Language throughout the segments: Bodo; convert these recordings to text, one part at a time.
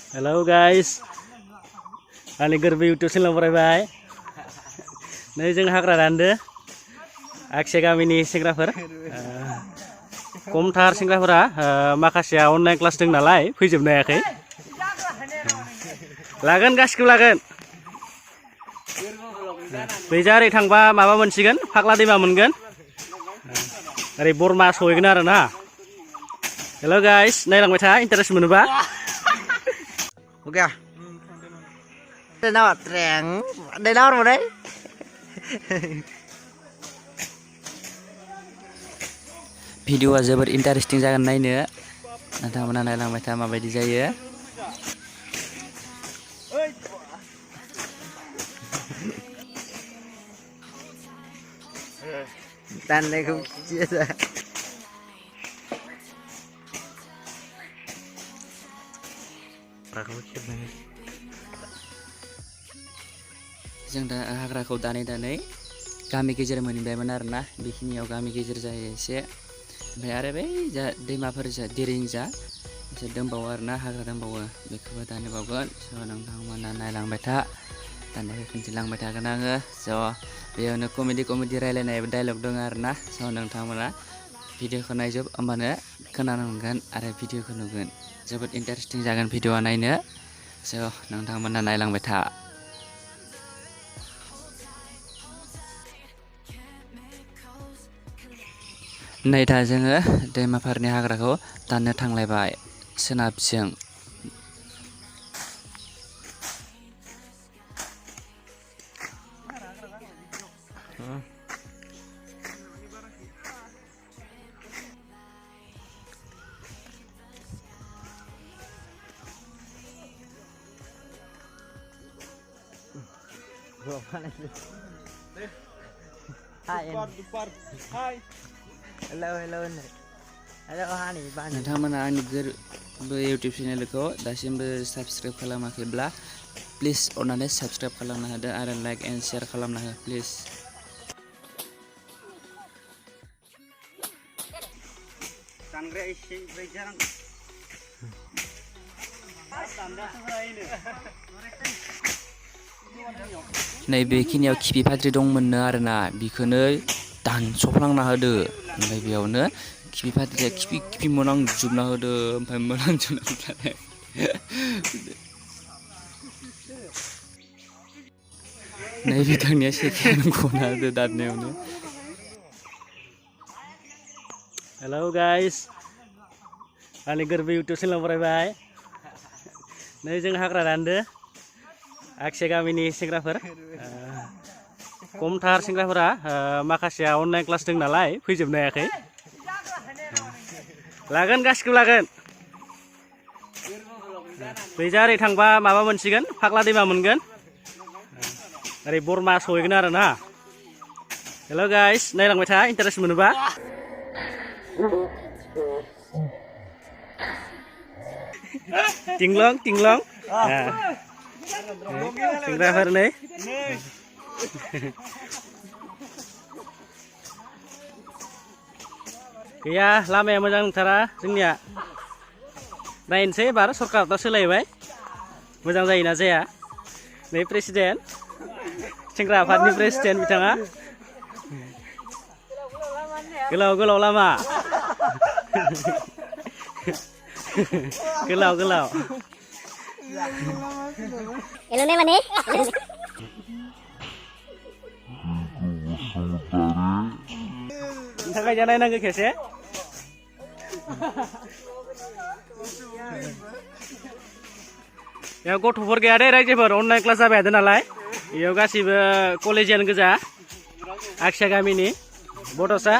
Halo guys, ani गोरबो YouTube channel फरायबाय नै जों हाग्रा दानदो आगसे गामिनि सेंग्राफोर खमथार सेंग्राफोरा माखासेया अनलाइन क्लास दं नालाय फैजोबनो हायाखै लागोन गासिखौबो लागोन बैजा ओरै थांबा माबा मोनसिगोन फाग्ला दैमा मोनगोन ओरै बरमा सहैगोन आरो ना हेलो गाइस नायलांबाय था इन्टारेस्ट मोनोबा Oke. Đây nào trẻng, đây nào rồi đấy. भिडिअआ जोबोद इन्टारेस्टिं जागोन नायनो नोंथांमोना नायलांबाय था माबायदि जायो Tan này không chia ra. जों दा हाग्राखौ दानै गामि गेजेर मोनबायमोन आरोना बेखिनियाव गामि गेजेर जायो एसे ओमफ्राय आरो बै जा दैमाफोर जा देरिं जा एसे दंबावो आरोना हाग्रा दंबावो बेखौबो दानबावगोन स' नोंथांमोना नायलांबाय था दाननायखौ खिन्थिलांबाय थागोन आङो स' बेयावनो कमेडि रायलायनाय डायलग दङ आरोना स' नोंथांमोना भिडिअखौ नायजोब होमबानो खोनानो मोनगोन आरो भिडिअखौ नुगोन जोबोद इन्टारेस्टिं जागोन भिडिअआ नायनो स' नोंथांमोना नायलांबाय था नै दा जोङो दैमाफोरनि हाग्राखौ दाननो थांलायबाय सोनाबजों Hai. Hello. Halo Hani, Bani. नोंथांमोना आंनि गोरबो इउटिउब चेनेलखौ दासिमबो साबस्क्राइब खालामाखैब्ला प्लिज अननानै साबस्क्राइब खालामना होदो आरो लाइक एन्ड शेयार खालामना हो प्लिज नै बेखिनियाव खिफि फाद्रि दंमोननो आरोना बिखौनो दानस'फ्लांना होदो ओमफ्राय बेयावनो खिफि फाद्रिया खिफि मोनांजोबना होदो ओमफ्राय मोनांजोबनानै नै बिथांनिया सेकेन्ड गना होदो दाननायावनो हेलो गाइस ani गोरबो YouTube channel फरायबाय नै जों हाग्रा दानदो आगसे गामिनि सेंग्राफोर खमथार सेंग्राफोरा माखासेया अनलाइन क्लास दं नालाय फैजोबनो हायाखै लागोन गासिखौबो लागोन बैजा ओरै थांबा माबा मोनसिगोन फाग्ला दैमा मोनगोन ओरै बरमा सहैगोन आरो ना हेलो गाइस नायलांबाय था इन्टारेस्ट मोनोबा टिंलं सेंग्राफोर नै गैया लामाया मोजां नंथारा जोंनिया नायनोसै एबार सरकारथ' सोलायबाय मोजां जायोना जाया नै प्रेसिडेन्ट सेंग्रा आफादनि प्रेसिडेन्ट बिथाङा गोलाव लामा गोलाव Hello mana? Nggak jangan nang guys ya. Ya गथ'फोर गैया दे रायजोफोर अनलाइन क्लास जाबाय थादों नालाय बेयाव गासिबो कलेजियानो गोजा आगसिया गामिनि बड'सा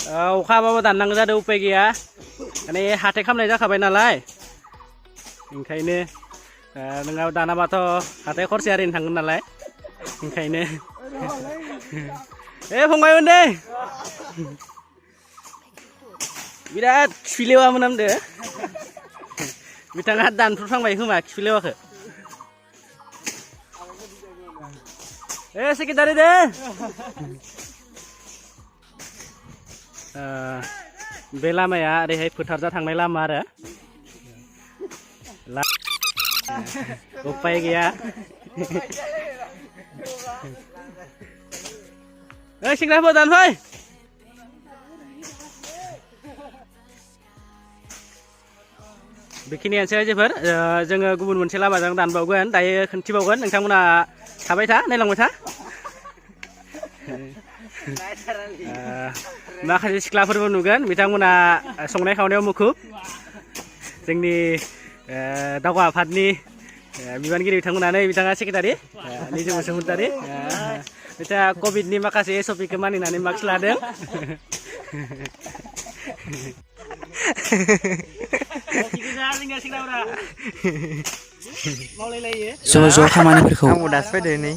अखा हाबाबो दाननांगौ जादों उपाय गैया माने हाथाय खामनाय जाखाबाय नालाय ओंखायनो नोंनाव दानाबाथ' हाथाय खरसा ओरैनो थांगोन नालाय ओंखायनो फंबाय उन्दै बिराद खिफिलेवा मोनामदो बिथाङा दानफ्रुफ्लांबाय खोमा खिफिलेवाखौ सेक्रेटारि दे बे लामाया ओरैहाय फोथारजा थांनाय लामा आरो उपाय गैया ओइ सेंग्राफोर दानफै बेखिनियानोसै जेफोर जोङो गुबुन मोनसे लामाजों दानबावगोन दायो खोन्थिबावगोन नोंथांमोना थाबाय था नायलांबाय था माखासे सिख्लाफोरबो नुगोन बिथांमोना संनाय खावनायाव मुखुब जोंनि दावगा आफादनि बिबानगिरि बिथांमोना नै बिथाङा सेक्रेटारि निजोम बसुमतारी बिथाङा कभिडनि माखासे SOPखौ मानिनानै मास्क लादों ज' ज' खामानिफोरखौ आंबो दासो फैदो नै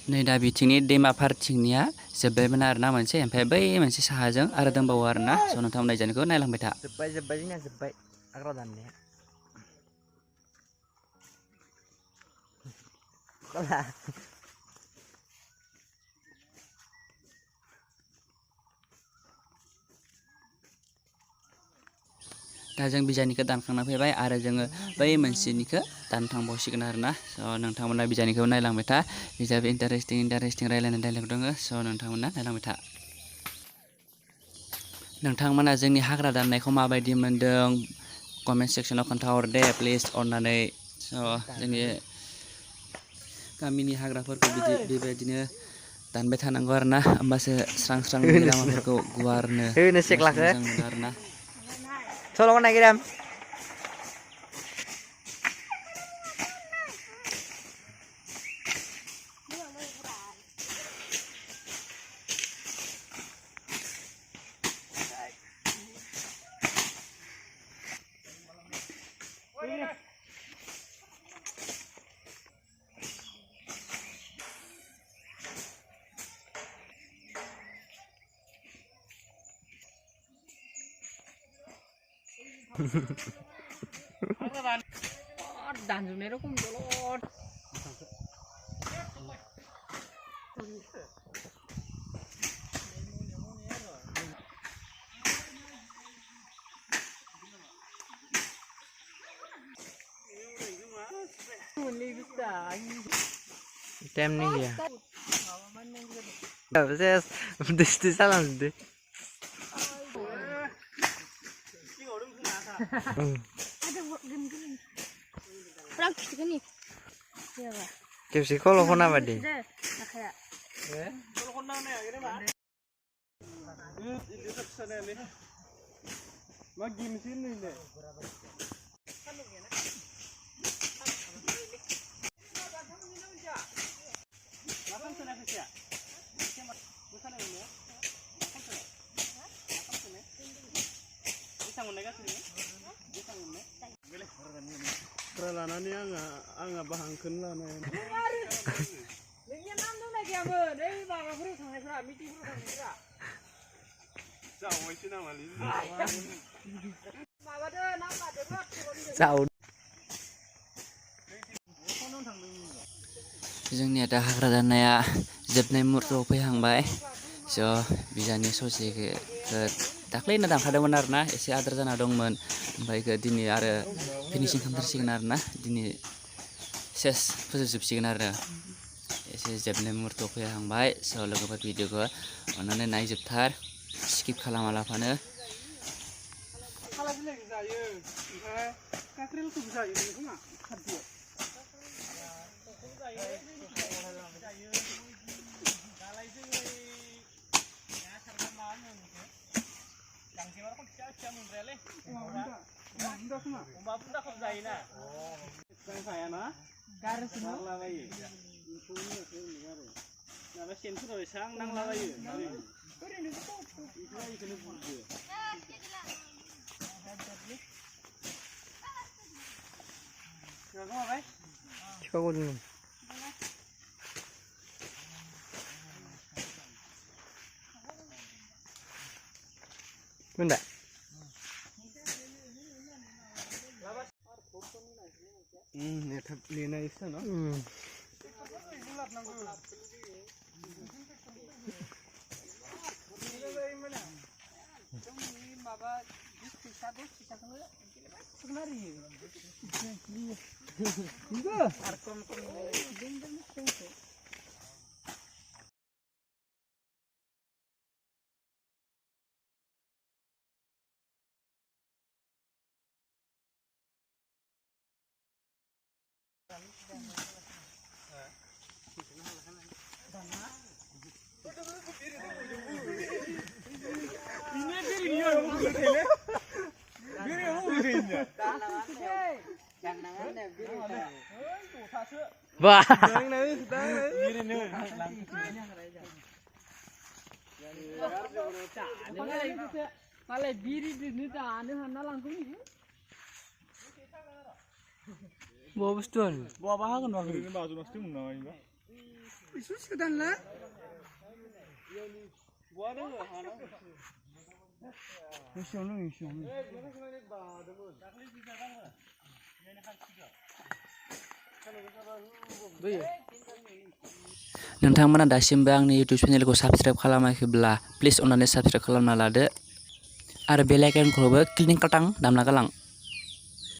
नै दा बिथिंनि दैमा फारथिंनिया जोब्बायमोन आरोना मोनसे ओमफ्राय बै मोनसे साहाजों आरो दंबावो आरोना स' नोंथांमोन नायजानायखौ नायलांबाय था जोब्बाय जोंनिया जोब्बाय हाग्रा दाननाया दा जों बिजानिखौ दानखांना फैबाय आरो जोङो बै मोनसेनिखौ दानखांबावसिगोन आरोना स' नोंथांमोना बिजानिखौ नायलांबाय था बिजाबो इन्टारेस्टिं रायलायनाय डायलग दङ स' नोंथांमोना नायलांबाय था नोंथांमोना जोंनि हाग्रा दाननायखौ माबायदि मोन्दों कमेन्ट सेक्सनाव खोन्थाहर दे प्लिज अननानै स' जोंनि गामिनि हाग्राफोरखौ बेबायदिनो दानबाय थानांगौ आरोना होमबासो स्रां स्रां लामाफोरखौ गुवारनो सेख्लाखो मोजां मोनो आरोना सल' नागिराम दानजुनाय रखम दलद टाइम नहीं गया अब से दिस्ती सालाम दे खेबसे खल' खना बादि मा गेमसो होननो लानानै आंहा बाहांखौनो लानाय नोंनिया नाम दंना गैयामोन ओइ माबाफोराव थांनायफ्रा मिटिंफोराव थांनायफ्रा जावायसो नामालै माबादो नाम लादोबो जाव जोंनिया दा हाग्रा दाननाया जोबनाय मुहुर्तआव फैहांबाय स' बिजानि ससेखौ दाख्लैनो दानखादोंमोन आरोना एसे आद्रा जाना दंमोन ओमफ्राय दिनै आरो फिनिसिं खालामथारसिगोन आरोना दिनै सेस फोजोबजोबसिगोन आरो एसे जोबनाय मुहुर्तआव फैहांबाय स' लोगोफोर भिडिअखौ अननानै नायजोबथार स्किप खालामा लाफानो Enggak. Wah. Bawa bestuan. Bawa bahan kan नोंथांमोना दासिमबो आंनि YouTube चेनेलखौ साबस्क्राइब खालामाखैब्ला प्लिज अन्नानै साबस्क्राइब खालामना लादो आरो बेल आइकनखौबो क्लिक काटां दामना गालां